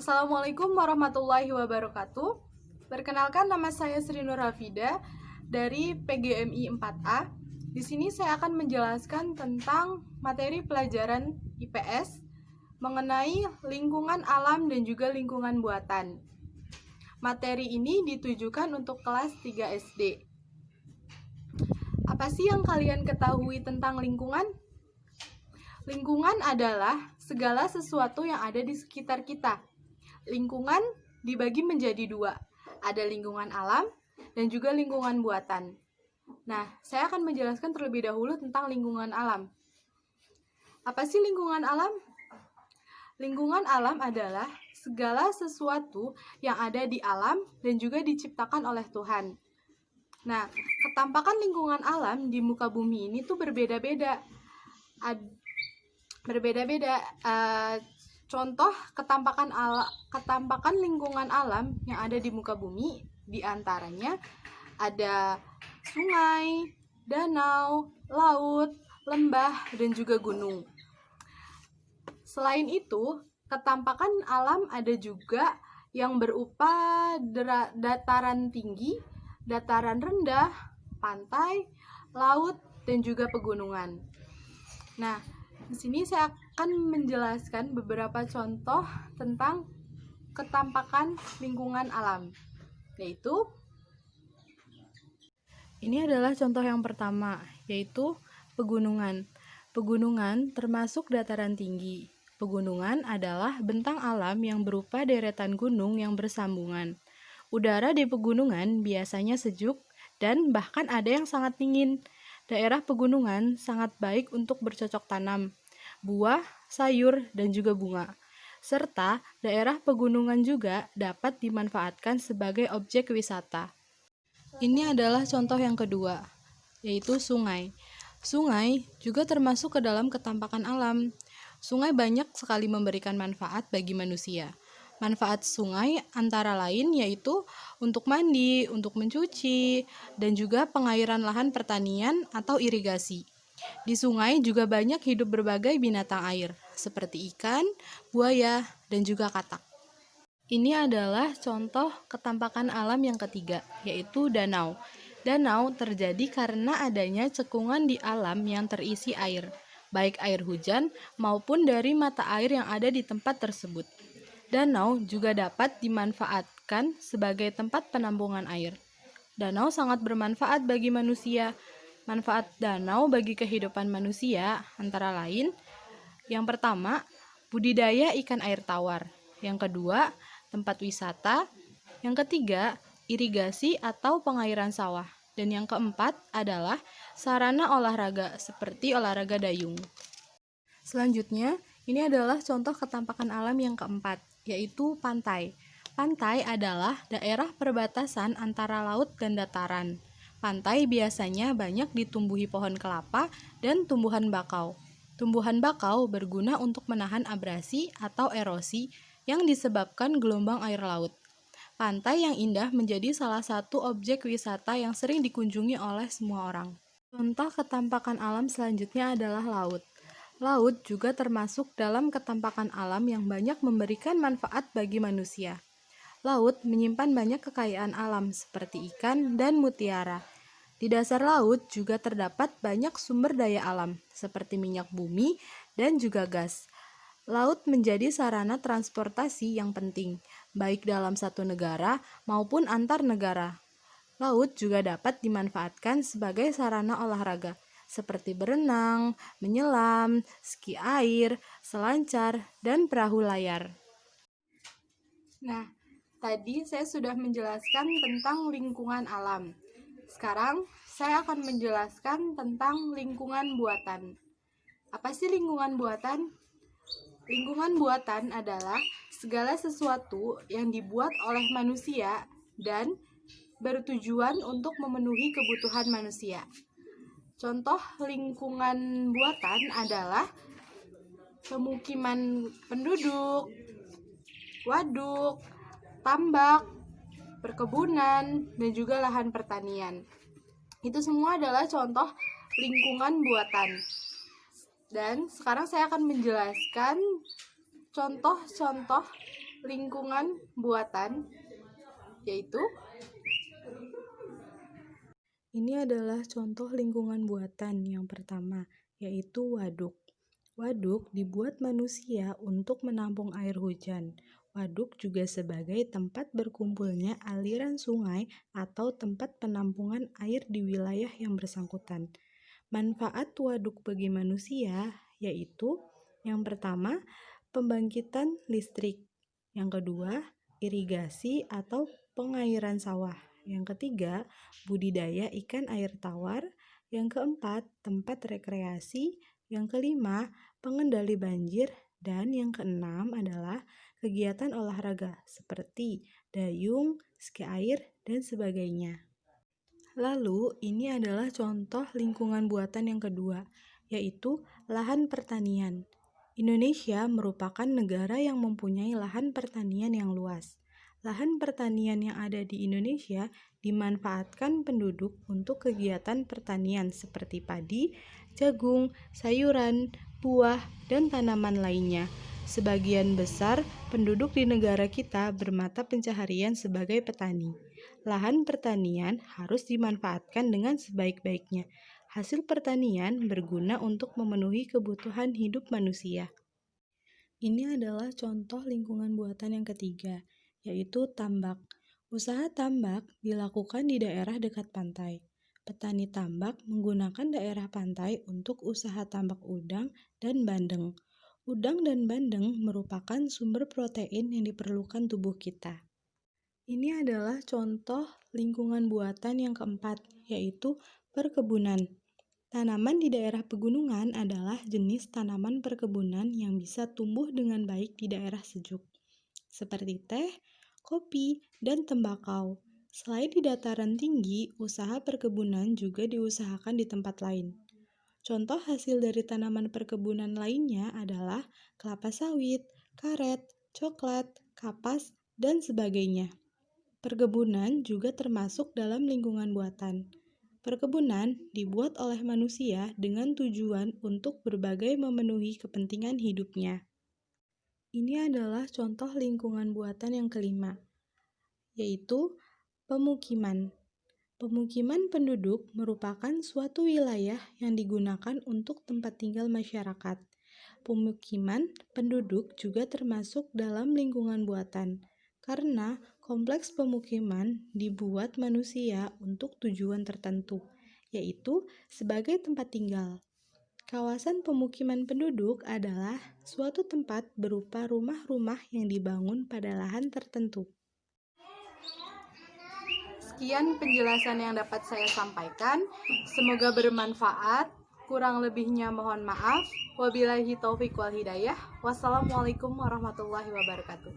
Assalamualaikum warahmatullahi wabarakatuh. Perkenalkan, nama saya Sri Nur Hafida dari PGMI 4A. Di sini saya akan menjelaskan tentang materi pelajaran IPS mengenai lingkungan alam dan juga lingkungan buatan. Materi ini ditujukan untuk kelas 3 SD. Apa sih yang kalian ketahui tentang lingkungan? Lingkungan adalah segala sesuatu yang ada di sekitar kita. Lingkungan dibagi menjadi dua, ada lingkungan alam dan juga lingkungan buatan. Nah, saya akan menjelaskan terlebih dahulu tentang lingkungan alam. Apa sih lingkungan alam? Lingkungan alam adalah segala sesuatu yang ada di alam dan juga diciptakan oleh Tuhan. Nah, ketampakan lingkungan alam di muka bumi ini tuh berbeda-beda. Contoh ketampakan lingkungan alam yang ada di muka bumi, diantaranya ada sungai, danau, laut, lembah, dan juga gunung. Selain itu, ketampakan alam ada juga yang berupa dataran tinggi, dataran rendah, pantai, laut, dan juga pegunungan. Nah, di sini saya akan menjelaskan beberapa contoh tentang ketampakan lingkungan alam, yaitu ini adalah contoh yang pertama, yaitu pegunungan. Pegunungan termasuk dataran tinggi. Pegunungan adalah bentang alam yang berupa deretan gunung yang bersambungan. Udara di pegunungan biasanya sejuk dan bahkan ada yang sangat dingin. Daerah pegunungan sangat baik untuk bercocok tanam, buah, sayur, dan juga bunga. Serta daerah pegunungan juga dapat dimanfaatkan sebagai objek wisata. Ini adalah contoh yang kedua, yaitu sungai. Sungai juga termasuk ke dalam ketampakan alam. Sungai banyak sekali memberikan manfaat bagi manusia. Manfaat sungai antara lain yaitu untuk mandi, untuk mencuci, dan juga pengairan lahan pertanian atau irigasi. Di sungai juga banyak hidup berbagai binatang air, seperti ikan, buaya, dan juga katak. Ini adalah contoh ketampakan alam yang ketiga, yaitu danau. Danau terjadi karena adanya cekungan di alam yang terisi air, baik air hujan maupun dari mata air yang ada di tempat tersebut. Danau juga dapat dimanfaatkan sebagai tempat penampungan air. Danau sangat bermanfaat bagi manusia. Manfaat danau bagi kehidupan manusia antara lain, yang pertama, budidaya ikan air tawar. Yang kedua, tempat wisata. Yang ketiga, irigasi atau pengairan sawah. Dan yang keempat adalah sarana olahraga seperti olahraga dayung. Selanjutnya, ini adalah contoh ketampakan alam yang keempat, yaitu pantai. Pantai adalah daerah perbatasan antara laut dan dataran. Pantai biasanya banyak ditumbuhi pohon kelapa dan tumbuhan bakau. Tumbuhan bakau berguna untuk menahan abrasi atau erosi yang disebabkan gelombang air laut. Pantai yang indah menjadi salah satu objek wisata yang sering dikunjungi oleh semua orang. Contoh ketampakan alam selanjutnya adalah laut. Laut juga termasuk dalam ketampakan alam yang banyak memberikan manfaat bagi manusia. Laut menyimpan banyak kekayaan alam seperti ikan dan mutiara. Di dasar laut juga terdapat banyak sumber daya alam seperti minyak bumi dan juga gas. Laut menjadi sarana transportasi yang penting, baik dalam satu negara maupun antar negara. Laut juga dapat dimanfaatkan sebagai sarana olahraga, seperti berenang, menyelam, ski air, selancar, dan perahu layar. Nah, tadi saya sudah menjelaskan tentang lingkungan alam. Sekarang, saya akan menjelaskan tentang lingkungan buatan. Apa sih lingkungan buatan? Lingkungan buatan adalah segala sesuatu yang dibuat oleh manusia dan bertujuan untuk memenuhi kebutuhan manusia. Contoh lingkungan buatan adalah pemukiman penduduk, waduk, tambak, perkebunan, dan juga lahan pertanian. Itu semua adalah contoh lingkungan buatan. Dan sekarang saya akan menjelaskan contoh-contoh lingkungan buatan, yaitu ini adalah contoh lingkungan buatan yang pertama, yaitu waduk. Waduk dibuat manusia untuk menampung air hujan. Waduk juga sebagai tempat berkumpulnya aliran sungai atau tempat penampungan air di wilayah yang bersangkutan. Manfaat waduk bagi manusia yaitu yang pertama, pembangkitan listrik. Yang kedua, irigasi atau pengairan sawah. Yang ketiga, budidaya ikan air tawar. Yang keempat, tempat rekreasi. Yang kelima, pengendali banjir. Dan yang keenam adalah kegiatan olahraga seperti dayung, ski air, dan sebagainya. Lalu, ini adalah contoh lingkungan buatan yang kedua, yaitu lahan pertanian. Indonesia merupakan negara yang mempunyai lahan pertanian yang luas. Lahan pertanian yang ada di Indonesia dimanfaatkan penduduk untuk kegiatan pertanian seperti padi, jagung, sayuran, buah, dan tanaman lainnya. Sebagian besar penduduk di negara kita bermata pencaharian sebagai petani. Lahan pertanian harus dimanfaatkan dengan sebaik-baiknya. Hasil pertanian berguna untuk memenuhi kebutuhan hidup manusia. Ini adalah contoh lingkungan buatan yang ketiga, yaitu tambak. Usaha tambak dilakukan di daerah dekat pantai. Petani tambak menggunakan daerah pantai untuk usaha tambak udang dan bandeng. Udang dan bandeng merupakan sumber protein yang diperlukan tubuh kita. Ini adalah contoh lingkungan buatan yang keempat, yaitu perkebunan. Tanaman di daerah pegunungan adalah jenis tanaman perkebunan yang bisa tumbuh dengan baik di daerah sejuk, seperti teh, kopi, dan tembakau. Selain di dataran tinggi, usaha perkebunan juga diusahakan di tempat lain. Contoh hasil dari tanaman perkebunan lainnya adalah kelapa sawit, karet, coklat, kapas, dan sebagainya. Perkebunan juga termasuk dalam lingkungan buatan. Perkebunan dibuat oleh manusia dengan tujuan untuk berbagai memenuhi kepentingan hidupnya. Ini adalah contoh lingkungan buatan yang kelima, yaitu pemukiman. Pemukiman penduduk merupakan suatu wilayah yang digunakan untuk tempat tinggal masyarakat. Pemukiman penduduk juga termasuk dalam lingkungan buatan, karena kompleks pemukiman dibuat manusia untuk tujuan tertentu, yaitu sebagai tempat tinggal. Kawasan pemukiman penduduk adalah suatu tempat berupa rumah-rumah yang dibangun pada lahan tertentu. Sekian penjelasan yang dapat saya sampaikan. Semoga bermanfaat. Kurang lebihnya mohon maaf. Wabillahi taufiq wal hidayah. Wassalamualaikum warahmatullahi wabarakatuh.